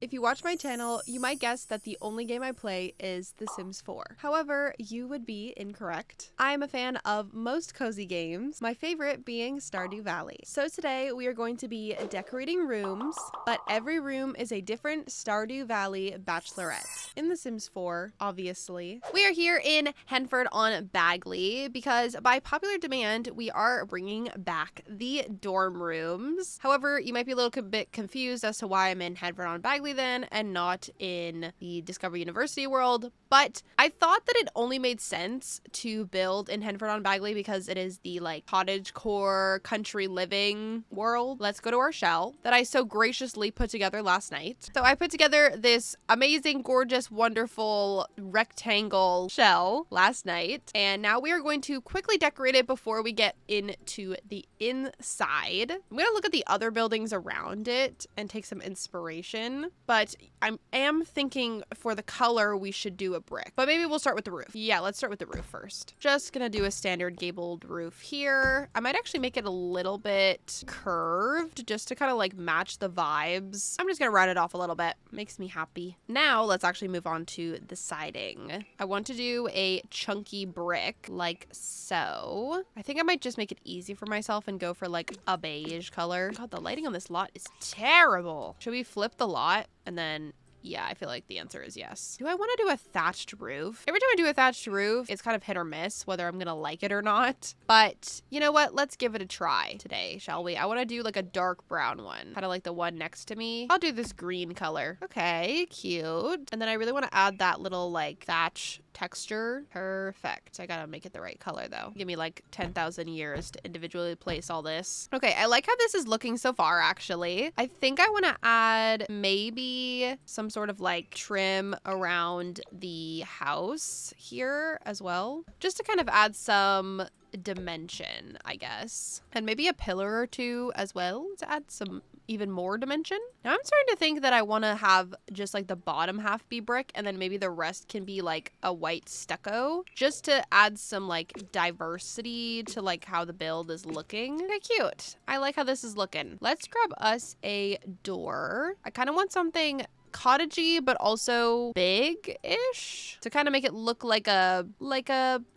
If you watch my channel, you might guess that the only game I play is The Sims 4. However, you would be incorrect. I am a fan of most cozy games, my favorite being Stardew Valley. So today we are going to be decorating rooms, but every room is a different Stardew Valley Bachelorette. In The Sims 4, obviously. We are here in Henford-on-Bagley because by popular demand, we are bringing back the dorm rooms. However, you might be a little bit confused as to why I'm in Henford-on-Bagley then and not in the Discovery University world, but I thought that it only made sense to build in Henford-on-Bagley because it is the like cottagecore country living world. Let's go to our shell that I so graciously put together last night. So I put together this amazing, gorgeous, wonderful rectangle shell last night, and now we are going to quickly decorate it before we get into the inside. I'm gonna look at the other buildings around it and take some inspiration, but I am thinking for the color we should do a brick, but maybe we'll start with the roof. Yeah, let's start with the roof first. Just gonna do a standard gabled roof here. I might actually make it a little bit curved just to kind of like match the vibes. I'm just gonna round it off a little bit. Makes me happy. Now let's actually move on to the siding. I want to do a chunky brick like so. I think I might just make it easy for myself and go for like a beige color. God, the lighting on this lot is terrible. Should we flip the lot and then yeah, I feel like the answer is yes. Do I want to do a thatched roof? Every time I do a thatched roof, it's kind of hit or miss whether I'm gonna like it or not. But you know what? Let's give it a try today, shall we? I want to do like a dark brown one, kind of like the one next to me. I'll do this green color. Okay, cute. And then I really want to add that little like thatch texture. Perfect. I gotta make it the right color though. Give me like 10,000 years to individually place all this. Okay, I like how this is looking so far actually. I think I want to add maybe some sort of like trim around the house here as well, just to kind of add some dimension, I guess. And maybe a pillar or two as well to add some even more dimension. Now I'm starting to think that I want to have just like the bottom half be brick and then maybe the rest can be like a white stucco just to add some like diversity to like how the build is looking. Okay, cute. I like how this is looking. Let's grab us a door. I kind of want something cottagey but also big-ish to kind of make it look like a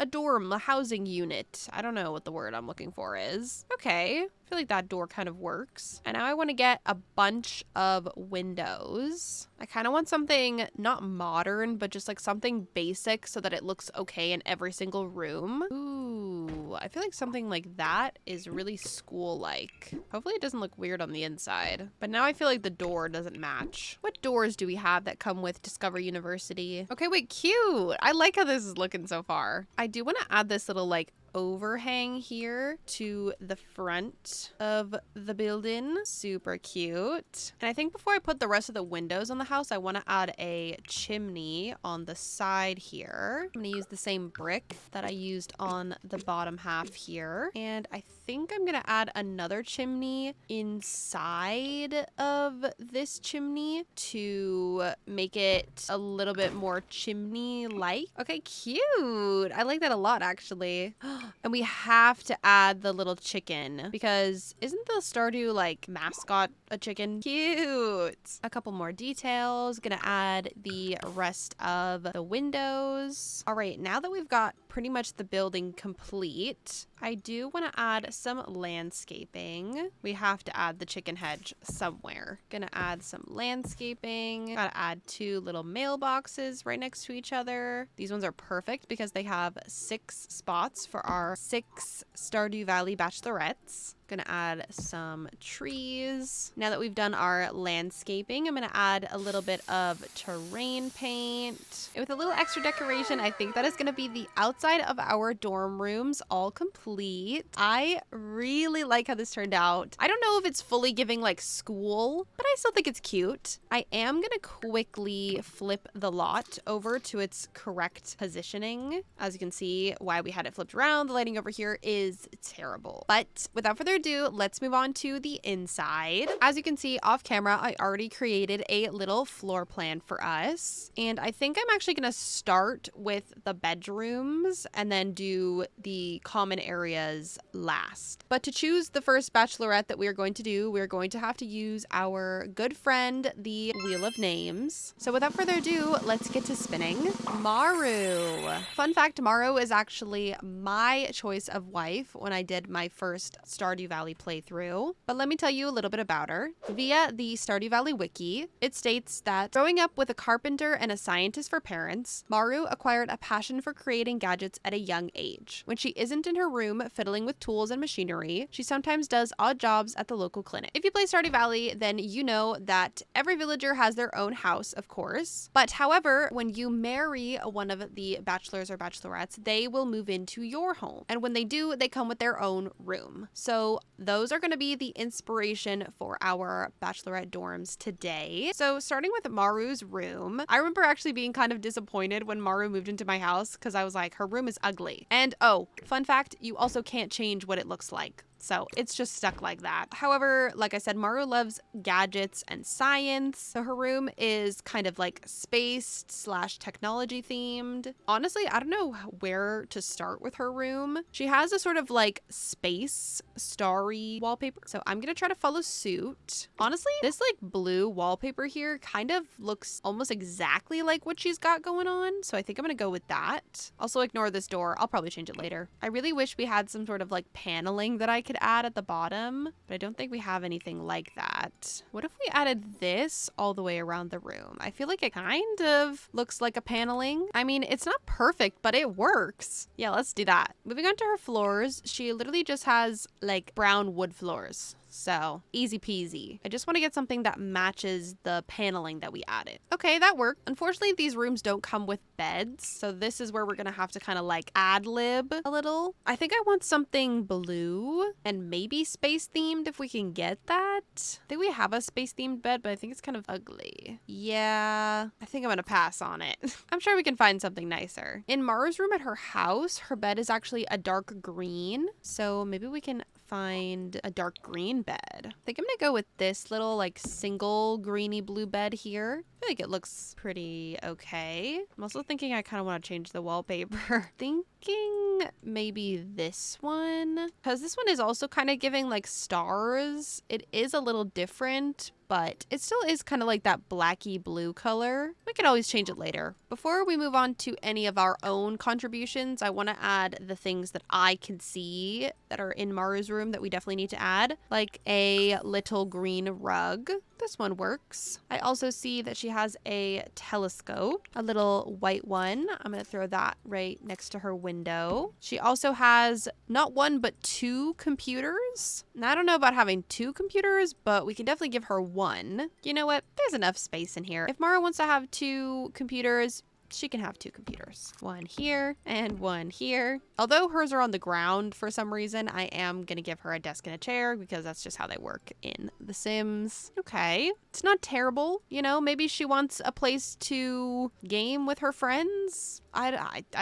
dorm, a housing unit. I don't know what the word I'm looking for is. Okay, I feel like that door kind of works. And now I want to get a bunch of windows. I kind of want something not modern, but just like something basic so that it looks okay in every single room. Ooh, I feel like something like that is really school-like. Hopefully it doesn't look weird on the inside. But now I feel like the door doesn't match. What doors do we have that come with Discovery University? Okay, wait, cute. I like how this is looking so far. I do want to add this little like overhang here to the front of the building. Super cute. And I think before I put the rest of the windows on the house, I want to add a chimney on the side here. I'm going to use the same brick that I used on the bottom half here. And I think I'm going to add another chimney inside of this chimney to make it a little bit more chimney-like. Okay, cute. I like that a lot, actually. And we have to add the little chicken because isn't the Stardew like mascot a chicken? Cute. A couple more details. Gonna add the rest of the windows. All right, now that we've got pretty much the building complete, I do want to add some landscaping. We have to add the chicken hedge somewhere. Gonna add some landscaping. Gotta add 2 little mailboxes right next to each other. These ones are perfect because they have 6 spots for our 6 Stardew Valley Bachelorettes. Gonna add some trees. Now that we've done our landscaping, I'm gonna add a little bit of terrain paint. And with a little extra decoration, I think that is gonna be the outside of our dorm rooms all complete. I really like how this turned out. I don't know if it's fully giving like school, but I still think it's cute. I am gonna quickly flip the lot over to its correct positioning. As you can see, why we had it flipped around, the lighting over here is terrible. But without further further ado, let's move on to the inside. As you can see off camera, I already created a little floor plan for us. And I think I'm actually gonna start with the bedrooms and then do the common areas last. But to choose the first bachelorette that we are going to do, we're going to have to use our good friend, the Wheel of Names. So without further ado, let's get to spinning. Maru. Fun fact, Maru is actually my choice of wife when I did my first Stardew Valley playthrough. But let me tell you a little bit about her. Via the Stardew Valley wiki, it states that growing up with a carpenter and a scientist for parents, Maru acquired a passion for creating gadgets at a young age. When she isn't in her room fiddling with tools and machinery, she sometimes does odd jobs at the local clinic. If you play Stardew Valley, then you know that every villager has their own house, of course. But however, when you marry one of the bachelors or bachelorettes, they will move into your home. And when they do, they come with their own room. So those are going to be the inspiration for our bachelorette dorms today. So starting with Maru's room, I remember actually being kind of disappointed when Maru moved into my house because I was like, her room is ugly. And oh, fun fact, you also can't change what it looks like. So it's just stuck like that. However, like I said, Maru loves gadgets and science. So her room is kind of like space / technology themed. Honestly, I don't know where to start with her room. She has a sort of like space starry wallpaper. So I'm going to try to follow suit. Honestly, this like blue wallpaper here kind of looks almost exactly like what she's got going on. So I think I'm going to go with that. Also ignore this door. I'll probably change it later. I really wish we had some sort of like paneling that I could add at the bottom, but I don't think we have anything like that. What if we added this all the way around the room? I feel like it kind of looks like a paneling. I mean, it's not perfect, but it works. Yeah, let's do that. Moving on to her floors, she literally just has like brown wood floors. So easy peasy. I just want to get something that matches the paneling that we added. Okay, that worked. Unfortunately, these rooms don't come with beds. So this is where we're going to have to kind of like ad lib a little. I think I want something blue and maybe space themed if we can get that. I think we have a space themed bed, but I think it's kind of ugly. Yeah, I think I'm going to pass on it. I'm sure we can find something nicer. In Maru's room at her house, her bed is actually a dark green. So maybe we can find a dark green bed. I think I'm gonna go with this little like single greeny blue bed here. I feel like it looks pretty okay. I'm also thinking I kind of want to change the wallpaper. Thinking maybe this one, because this one is also kind of giving like stars. It is a little different, but it still is kind of like that blacky blue color. We can always change it later. Before we move on to any of our own contributions, I want to add the things that I can see that are in Maru's room that we definitely need to add, like a little green rug. This one works. I also see that she has a telescope, a little white one. I'm going to throw that right next to her window. She also has not one, but 2 computers. Now, I don't know about having 2 computers, but we can definitely give her one. You know what? There's enough space in here. If Mara wants to have 2 computers, she can have 2 computers. One here and one here. Although hers are on the ground for some reason, I am going to give her a desk and a chair because that's just how they work in The Sims. Okay. It's not terrible. You know, maybe she wants a place to game with her friends. I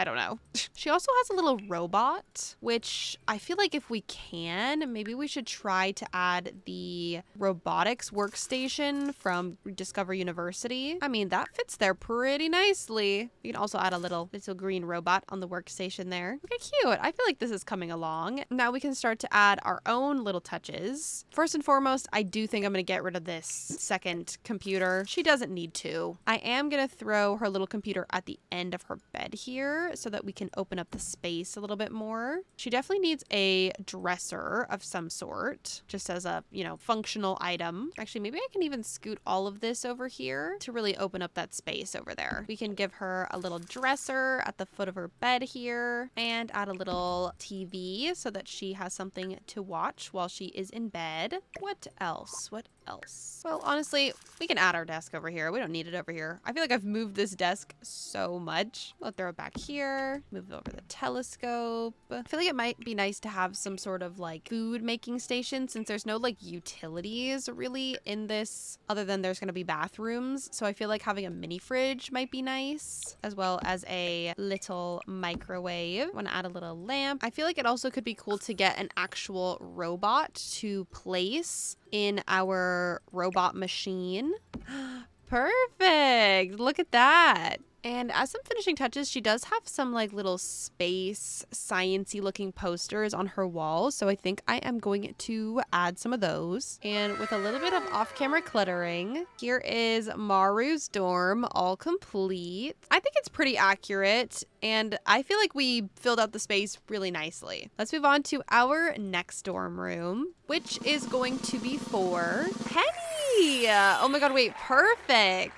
don't know. She also has a little robot, which I feel like if we can, maybe we should try to add the robotics workstation from Discover University. I mean, that fits there pretty nicely. You can also add a little green robot on the workstation there. Okay, cute. I feel like this is coming along. Now we can start to add our own little touches. First and foremost, I do think I'm going to get rid of this second computer. She doesn't need to. I am going to throw her little computer at the end of her bed here so that we can open up the space a little bit more. She definitely needs a dresser of some sort, just as a, you know, functional item. Actually, maybe I can even scoot all of this over here to really open up that space over there. We can give her a little dresser at the foot of her bed here and add a little TV so that she has something to watch while she is in bed. What else? What else? Well, honestly, we can add our desk over here. We don't need it over here. I feel like I've moved this desk so much. I'll throw it back here. Move over the telescope. I feel like it might be nice to have some sort of like food making station since there's no like utilities really in this other than there's going to be bathrooms. So I feel like having a mini fridge might be nice, as well as a little microwave. Want to add a little lamp. I feel like it also could be cool to get an actual robot to place in our robot machine. Perfect. Look at that. And as some finishing touches, she does have some like little space science-y looking posters on her wall. So I think I am going to add some of those. And with a little bit of off-camera cluttering, here is Maru's dorm all complete. I think it's pretty accurate and I feel like we filled out the space really nicely. Let's move on to our next dorm room, which is going to be for Penny. Oh my God, wait, perfect.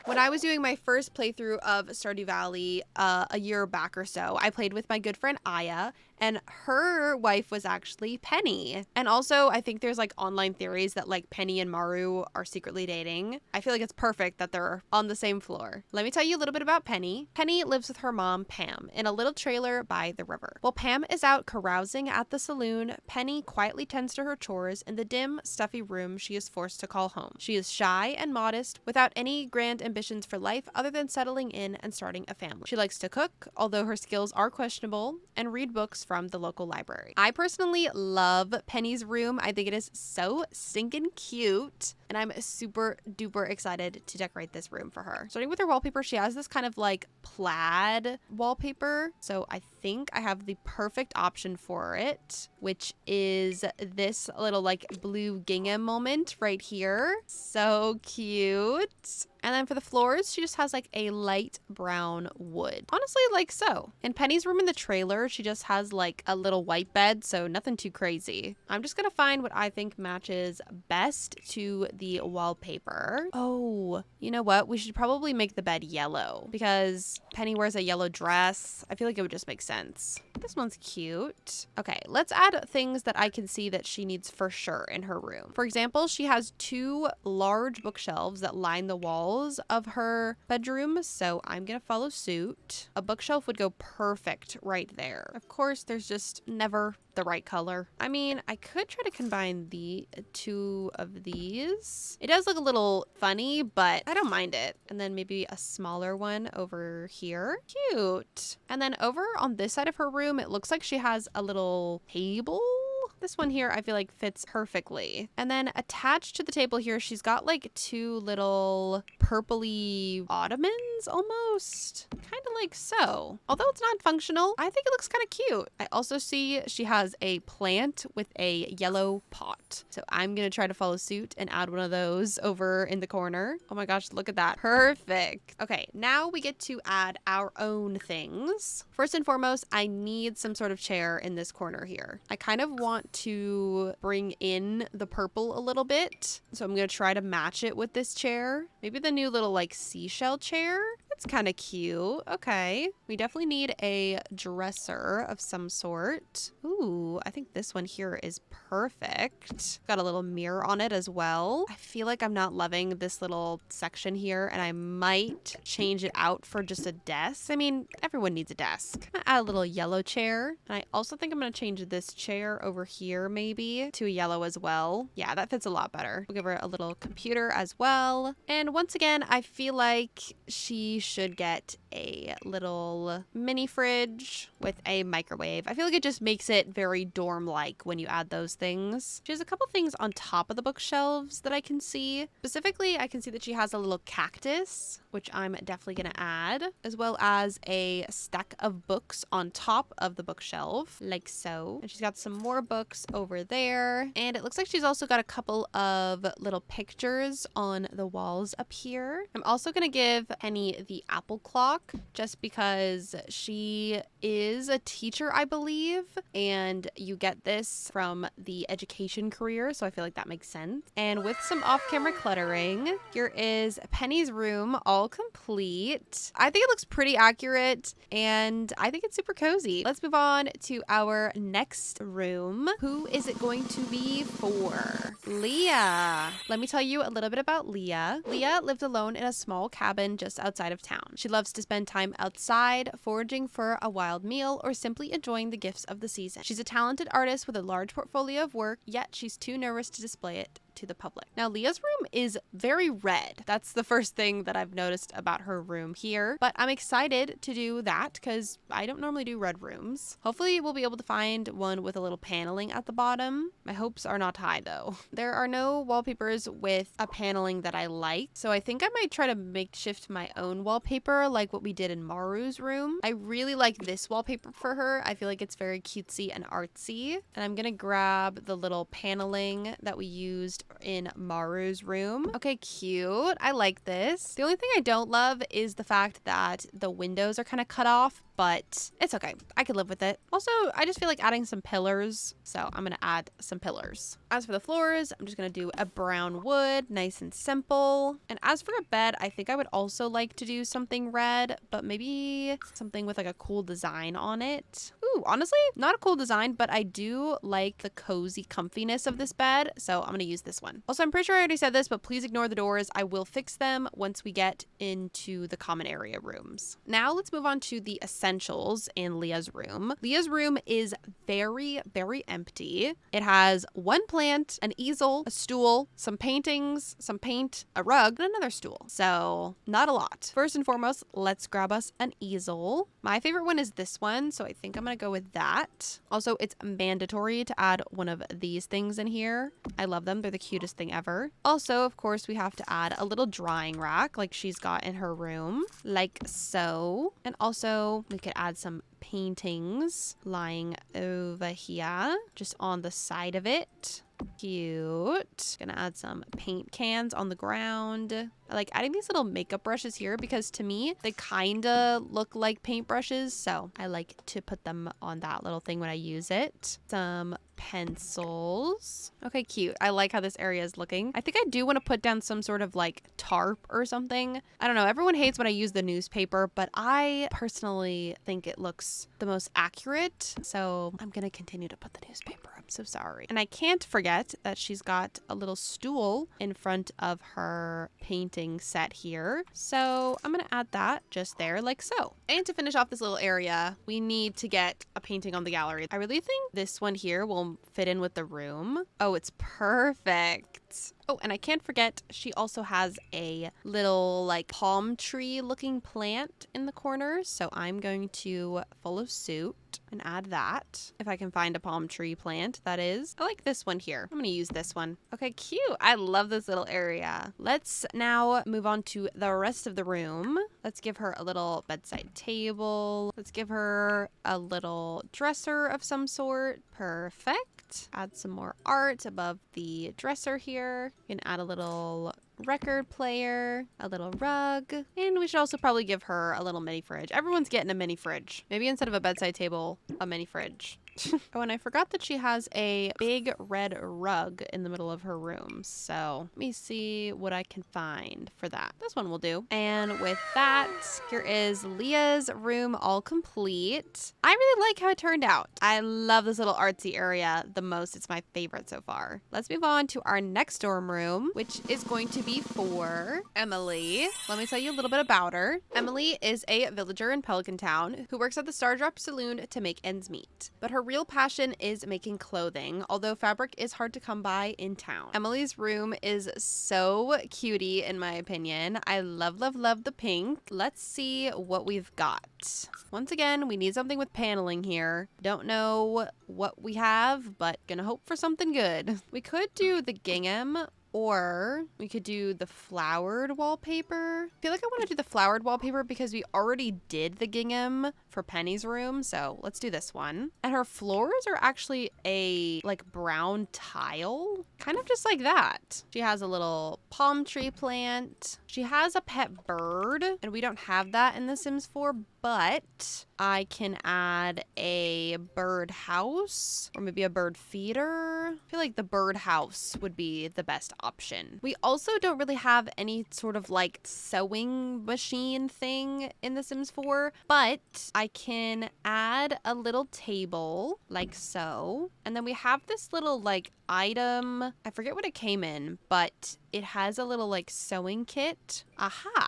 When I was doing my first playthrough of Stardew Valley a year back or so, I played with my good friend Ryeua, and her wife was actually Penny. And also, I think there's like online theories that like Penny and Maru are secretly dating. I feel like it's perfect that they're on the same floor. Let me tell you a little bit about Penny. Penny lives with her mom, Pam, in a little trailer by the river. While Pam is out carousing at the saloon, Penny quietly tends to her chores in the dim, stuffy room she is forced to call home. She is shy and modest, without any grand ambitions for life other than settling in and starting a family. She likes to cook, although her skills are questionable, and read books from the local library. I personally love Penny's room. I think it is so stinking cute, and I'm super duper excited to decorate this room for her. Starting with her wallpaper, she has this kind of like plaid wallpaper, so I think I have the perfect option for it, which is this little like blue gingham moment right here. So cute. And then for the floors, she just has like a light brown wood. Honestly, like so. In Penny's room in the trailer, she just has like a little white bed, so nothing too crazy. I'm just gonna find what I think matches best to the wallpaper. Oh, you know what? We should probably make the bed yellow because Penny wears a yellow dress. I feel like it would just make sense. This one's cute. Okay, let's add things that I can see that she needs for sure in her room. For example, she has two large bookshelves that line the walls of her bedroom, so I'm gonna follow suit. A bookshelf would go perfect right there. Of course, there's just never the right color. I mean, I could try to combine the two of these. It does look a little funny, but I don't mind it. And then maybe a smaller one over here. Cute. And then over on this side of her room, it looks like she has a little table. This one here I feel like fits perfectly. And then attached to the table here, she's got like two little purpley ottomans almost. Kind of like so. Although it's not functional, I think it looks kind of cute. I also see she has a plant with a yellow pot. So I'm gonna try to follow suit and add one of those over in the corner. Oh my gosh, look at that. Perfect. Okay, now we get to add our own things. First and foremost, I need some sort of chair in this corner here. I kind of want to bring in the purple a little bit. So I'm going to try to match it with this chair. Maybe the new little like seashell chair. That's kind of cute. Okay. We definitely need a dresser of some sort. Ooh, I think this one here is perfect. Got a little mirror on it as well. I feel like I'm not loving this little section here and I might change it out for just a desk. I mean, everyone needs a desk. I'm gonna add a little yellow chair. And I also think I'm going to change this chair over here maybe to a yellow as well. Yeah, that fits a lot better. We'll give her a little computer as well. And once again, I feel like she should get a little mini fridge with a microwave. I feel like it just makes it very dorm-like when you add those things. She has a couple things on top of the bookshelves that I can see. Specifically, I can see that she has a little cactus, which I'm definitely gonna add, as well as a stack of books on top of the bookshelf, like so. And she's got some more books over there. And it looks like she's also got a couple of little pictures on the walls up here. I'm also gonna give Penny the apple clock just because she is a teacher, I believe, and you get this from the education career, so I feel like that makes sense. And with some off-camera cluttering, here is Penny's room all complete. I think it looks pretty accurate and I think it's super cozy. Let's move on to our next room. Who is it going to be for? Leah. Let me tell you a little bit about Leah. Leah lived alone in a small cabin just outside of town. She loves to spend time outside, foraging for a wild meal, or simply enjoying the gifts of the season. She's a talented artist with a large portfolio of work, yet she's too nervous to display it to the public. Now, Leah's room is very red. That's the first thing that I've noticed about her room here, but I'm excited to do that because I don't normally do red rooms. Hopefully we'll be able to find one with a little paneling at the bottom. My hopes are not high though. There are no wallpapers with a paneling that I like, so I think I might try to makeshift my own wallpaper like what we did in Maru's room. I really like this wallpaper for her. I feel like it's very cutesy and artsy, and I'm gonna grab the little paneling that we used in Maru's room. Okay, cute. I like this. The only thing I don't love is the fact that the windows are kind of cut off, but it's okay. I could live with it. Also, I just feel like adding some pillars, so I'm gonna add some pillars. As for the floors, I'm just gonna do a brown wood, nice and simple. And as for a bed, I think I would also like to do something red, but maybe something with like a cool design on it. Ooh, honestly, not a cool design, but I do like the cozy comfiness of this bed, so I'm gonna use this one. Also, I'm pretty sure I already said this, but please ignore the doors. I will fix them once we get into the common area rooms. Now let's move on to the essentials in Leah's room. Leah's room is very, very empty. It has one plant, an easel, a stool, some paintings, some paint, a rug, and another stool. So not a lot. First and foremost, let's grab us an easel. My favorite one is this one, so I think I'm gonna go with that. Also, it's mandatory to add one of these things in here. I love them. They're the cutest thing ever. Also, of course, we have to add a little drying rack like she's got in her room, like so. And also, we could add some paintings lying over here, just on the side of it. Cute. Gonna add some paint cans on the ground. I like adding these little makeup brushes here because to me, they kind of look like paintbrushes. So I like to put them on that little thing when I use it. Some pencils. Okay, cute. I like how this area is looking. I think I do want to put down some sort of like tarp or something. I don't know. Everyone hates when I use the newspaper, but I personally think it looks the most accurate. So I'm going to continue to put the newspaper. I'm so sorry. And I can't forget that she's got a little stool in front of her painting set here. So I'm going to add that just there like so. And to finish off this little area, we need to get a painting on the gallery. I really think this one here will fit in with the room. Oh, it's perfect. Oh, and I can't forget, she also has a little like palm tree looking plant in the corner. So I'm going to follow suit and add that. If I can find a palm tree plant, that is. I like this one here. I'm gonna use this one. Okay, cute. I love this little area. Let's now move on to the rest of the room. Let's give her a little bedside table. Let's give her a little dresser of some sort. Perfect. Add some more art above the dresser here. You can add a little record player, a little rug, and we should also probably give her a little mini fridge. Everyone's getting a mini fridge. Maybe instead of a bedside table, a mini fridge. Oh, and I forgot that she has a big red rug in the middle of her room. So let me see what I can find for that. This one will do. And with that, here is Leah's room all complete. I really like how it turned out. I love this little artsy area the most. It's my favorite so far. Let's move on to our next dorm room, which is going to be for Emily. Let me tell you a little bit about her. Emily is a villager in Pelican Town who works at the Stardrop Saloon to make ends meet. But her real passion is making clothing, although fabric is hard to come by in town. Emily's room is so cutie in my opinion. I love, love, love the pink. Let's see what we've got. Once again, we need something with paneling here. Don't know what we have, but gonna hope for something good. We could do the gingham, or we could do the flowered wallpaper. I feel like I want to do the flowered wallpaper because we already did the gingham for Penny's room. So let's do this one. And her floors are actually a like brown tile, kind of just like that. She has a little palm tree plant. She has a pet bird, and we don't have that in The Sims 4, but I can add a bird house or maybe a bird feeder. I feel like the bird house would be the best option. We also don't really have any sort of like sewing machine thing in The Sims 4, but I can add a little table like so. And then we have this little like item. I forget what it came in, but it has a little like sewing kit. Aha,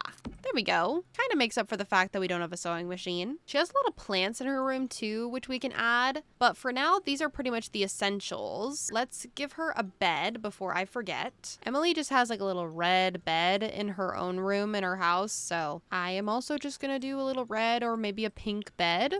There we go. Kind of makes up for the fact that we don't have a sewing machine. She has a lot of plants in her room too, which we can add. But for now, these are pretty much the essentials. Let's give her a bed before I forget. Emily just has like a little red bed in her own room in her house. So I am also just going to do a little red or maybe a pink bed.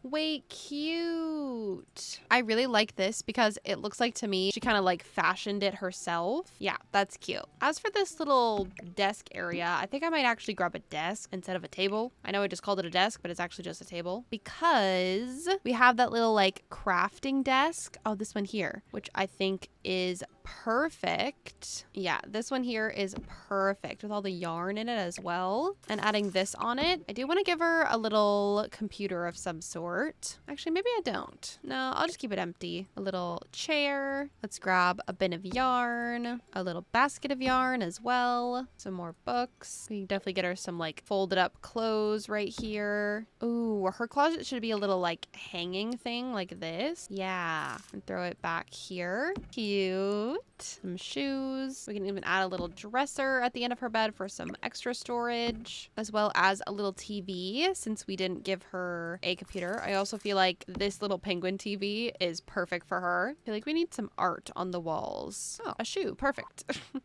Wait, cute. I really like this because it looks like to me she kind of like fashioned it herself. Yeah, that's cute. As for this little desk area, I think I might actually grab a desk instead of a table. I know I just called it a desk, but it's actually just a table because we have that little like crafting desk. Oh, this one here, which I think is perfect. Yeah, this one here is perfect with all the yarn in it as well. And adding this on it, I do want to give her a little computer of some sort. Actually, maybe I don't. No, I'll just keep it empty. A little chair. Let's grab a bin of yarn, a little basket of yarn as well. Some more books. We can definitely get her some like folded up clothes right here. Ooh, her closet should be a little like hanging thing like this. Yeah, and throw it back here. Cute. Some shoes. We can even add a little dresser at the end of her bed for some extra storage, as well as a little TV since we didn't give her a computer. I also feel like this little penguin TV is perfect for her. I feel like we need some art on the walls. Oh, a shoe. Perfect.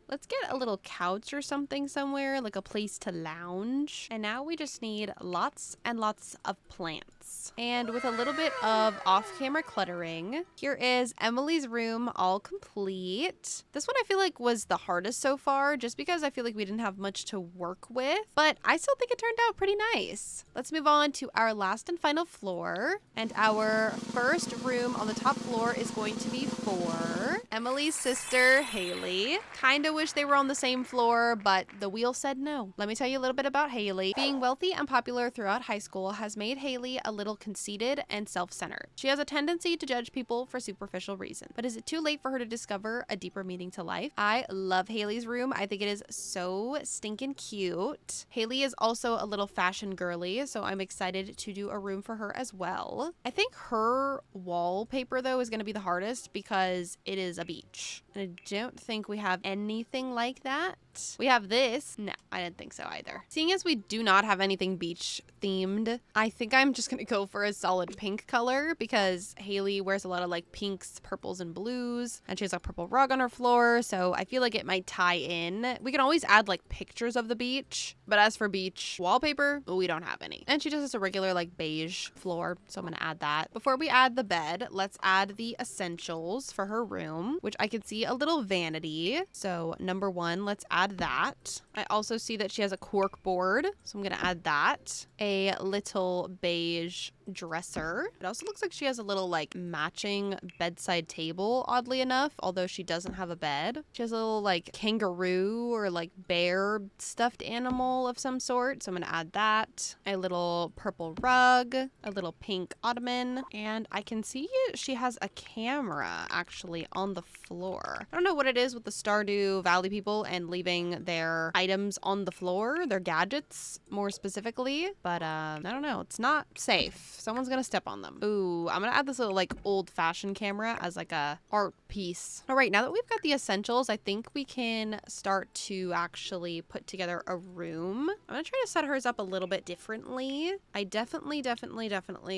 Let's get a little couch or something somewhere, like a place to lounge. And now we just need lots and lots of plants. And with a little bit of off-camera cluttering, here is Emily's room all complete. This one I feel like was the hardest so far just because I feel like we didn't have much to work with, but I still think it turned out pretty nice. Let's move on to our last and final floor. And our first room on the top floor is going to be for Emily's sister, Haley. Kinda wish they were on the same floor, but the wheel said no. Let me tell you a little bit about Haley. Being wealthy and popular throughout high school has made Haley a little conceited and self-centered. She has a tendency to judge people for superficial reasons. But is it too late for her to discover a deeper meaning to life? I love Haley's room. I think it is so stinking cute. Haley is also a little fashion girly, so I'm excited to do a room for her as well. I think her wallpaper though is going to be the hardest because it is a beach. And I don't think we have anything like that. We have this. No, I didn't think so either. Seeing as we do not have anything beach themed, I think I'm just gonna go for a solid pink color because Haley wears a lot of like pinks, purples, and blues, and she has a purple rug on her floor, so I feel like it might tie in. We can always add like pictures of the beach, but as for beach wallpaper, we don't have any. And she just has a regular like beige floor, so I'm gonna add that. Before we add the bed, let's add the essentials for her room, which I can see a little vanity. So number one, let's add that. I also see that she has a cork board, so I'm gonna add that. A little beige dresser. It also looks like she has a little like matching bedside table, oddly enough, although she doesn't have a bed. She has a little like kangaroo or like bear stuffed animal of some sort, so I'm gonna add that. A little purple rug, a little pink ottoman, and I can see she has a camera actually on the floor. I don't know what it is with the Stardew Valley people and leaving their items on the floor, their gadgets more specifically, but I don't know, it's not safe. Someone's gonna step on them. Ooh, I'm gonna add this little like old-fashioned camera as like a art piece. All right, now that we've got the essentials, I think we can start to actually put together a room. I'm gonna try to set hers up a little bit differently. I definitely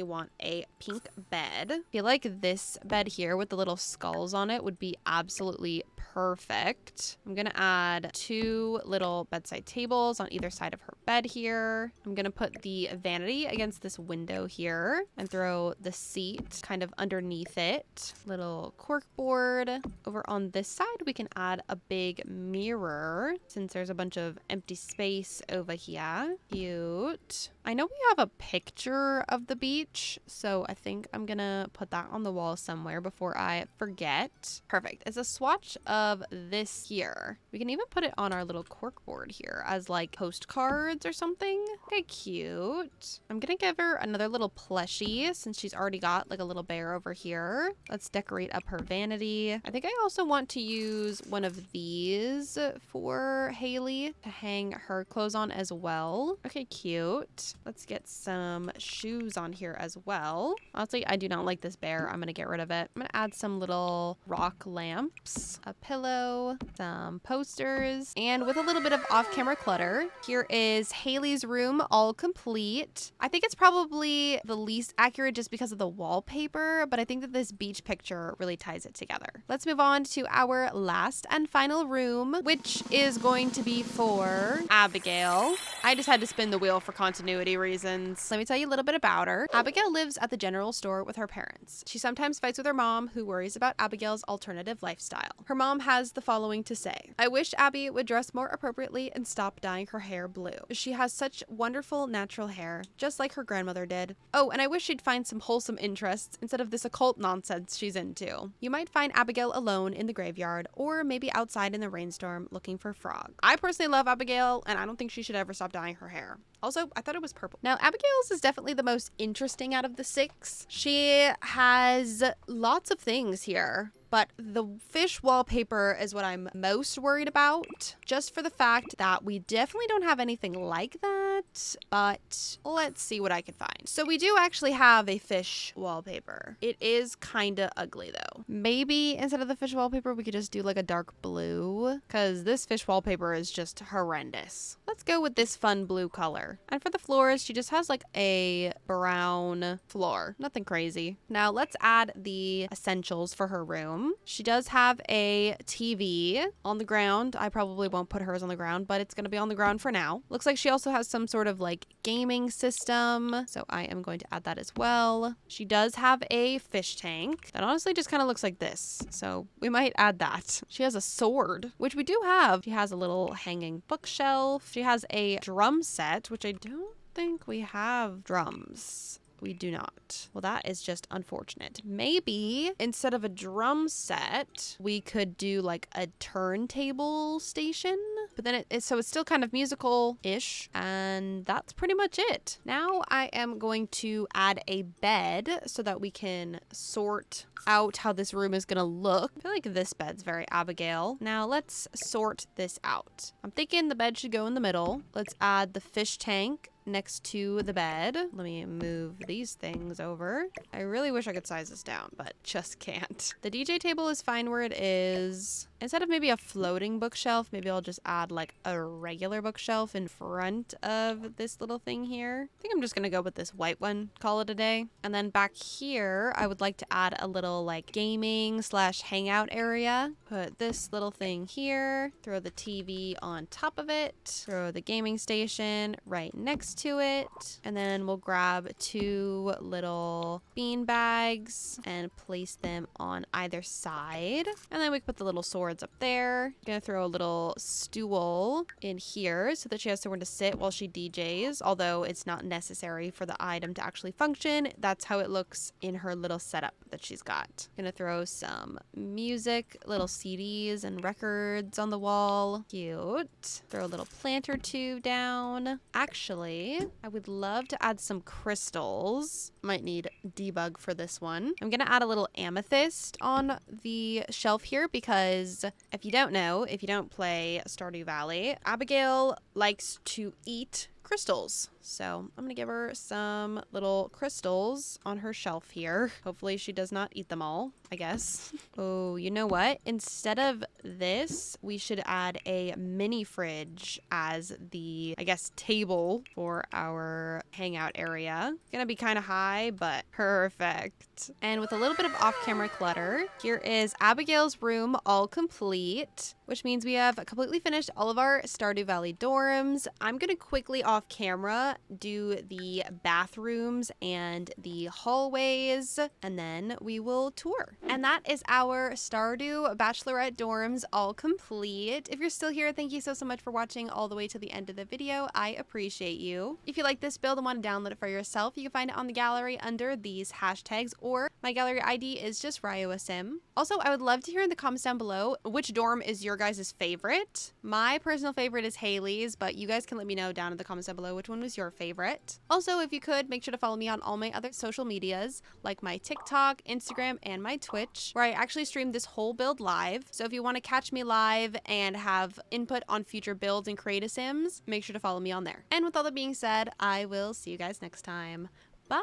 want a pink bed. I feel like this bed here with the little skulls on it would be absolutely perfect. I'm gonna add 2 little bedside tables on either side of her bed here. I'm gonna put the vanity against this window here and throw the seat kind of underneath it. Little cork board. Over on this side, we can add a big mirror since there's a bunch of empty space over here. Cute. I know we have a picture of the beach, so I think I'm gonna put that on the wall somewhere before I forget. Perfect. It's a swatch of this here. We can even put it on our little cork board here as like postcards or something. Okay, cute. I'm gonna give her another little plushie since she's already got like a little bear over here. Let's decorate up her vanity. I think I also want to use one of these for Haley to hang her clothes on as well. Okay, cute. Let's get some shoes on here as well. Honestly, I do not like this bear. I'm gonna get rid of it. I'm gonna add some little rock lamps, a pillow, some posters, and with a little bit of off-camera clutter, here is Haley's room all complete. I think it's probably the least accurate just because of the wallpaper, but I think that this beach picture really ties it together. Let's move on to our last and final room, which is going to be for Abigail. I just had to spin the wheel for continuity reasons. Let me tell you a little bit about her. Abigail lives at the general store with her parents. She sometimes fights with her mom, who worries about Abigail's alternative lifestyle. Her mom has the following to say: "I wish Abby would dress more appropriately and stop dyeing her hair blue. She has such wonderful natural hair, just like her grandmother did. Oh, and I wish she'd find some wholesome interests instead of this occult nonsense she's into. You might find Abigail alone in the graveyard, or maybe outside in the rainstorm looking for frogs." I personally love Abigail, and I don't think she should ever stop dyeing her hair. Also, I thought it was purple. Now, Abigail's is definitely the most interesting out of the 6. She has lots of things here, but the fish wallpaper is what I'm most worried about, just for the fact that we definitely don't have anything like that, but let's see what I can find. So we do actually have a fish wallpaper. It is kind of ugly though. Maybe instead of the fish wallpaper, we could just do like a dark blue, because this fish wallpaper is just horrendous. Let's go with this fun blue color. And for the floors, she just has like a brown floor. Nothing crazy. Now let's add the essentials for her room. She does have a TV on the ground. I probably won't put hers on the ground, but it's going to be on the ground for now. Looks like she also has some sort of like gaming system, so I am going to add that as well. She does have a fish tank that honestly just kind of looks like this, so we might add that. She has a sword, which we do have. She has a little hanging bookshelf. She has a drum set, which I don't think we have drums. We do not. Well, that is just unfortunate. Maybe instead of a drum set, we could do like a turntable station, but then so it's still kind of musical-ish, and that's pretty much it. Now I am going to add a bed so that we can sort out how this room is gonna look. I feel like this bed's very Abigail. Now let's sort this out. I'm thinking the bed should go in the middle. Let's add the fish tank next to the bed. Let me move these things over. I really wish I could size this down, but just can't. The DJ table is fine where it is. Instead of maybe a floating bookshelf, maybe I'll just add like a regular bookshelf in front of this little thing here. I think I'm just gonna go with this white one, call it a day. And then back here, I would like to add a little like gaming / hangout area. Put this little thing here, throw the TV on top of it, throw the gaming station right next to it, and then we'll grab 2 little bean bags and place them on either side. And then we can put the little swords up there. Gonna throw a little stool in here so that she has somewhere to sit while she DJs, although it's not necessary for the item to actually function. That's how it looks in her little setup that she's got. Gonna throw some music, little CDs and records on the wall. Cute. Throw a little plant or 2 down. Actually, I would love to add some crystals. Might need debug for this one. I'm gonna add a little amethyst on the shelf here because if you don't know, if you don't play Stardew Valley, Abigail likes to eat crystals. So I'm gonna give her some little crystals on her shelf here. Hopefully she does not eat them all, I guess. Oh, you know what? Instead of this, we should add a mini fridge as the, I guess, table for our hangout area. Gonna be kind of high, but perfect. And with a little bit of off-camera clutter, here is Abigail's room all complete, which means we have completely finished all of our Stardew Valley dorms. I'm gonna quickly off camera do the bathrooms and the hallways, and then we will tour. And that is our Stardew Bachelorette dorms all complete. If you're still here, thank you so much for watching all the way to the end of the video. I appreciate you. If you like this build and want to download it for yourself, you can find it on the gallery under these hashtags, or my gallery ID is just Ryeua Sim. Also, I would love to hear in the comments down below which dorm is your guys' favorite. My personal favorite is Haley's, but you guys can let me know down in the comments down down below which one was your favorite. Also, if you could, make sure to follow me on all my other social medias, like my TikTok, Instagram, and my Twitch, where I actually stream this whole build live. So if you want to catch me live and have input on future builds and create a Sims, make sure to follow me on there. And with all that being said, I will see you guys next time. Bye!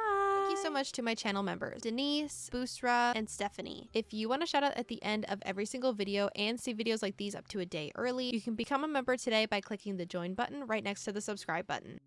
Thank you so much to my channel members, Denise, Boostra, and Stephanie. If you want a shout out at the end of every single video and see videos like these up to a day early, you can become a member today by clicking the join button right next to the subscribe button.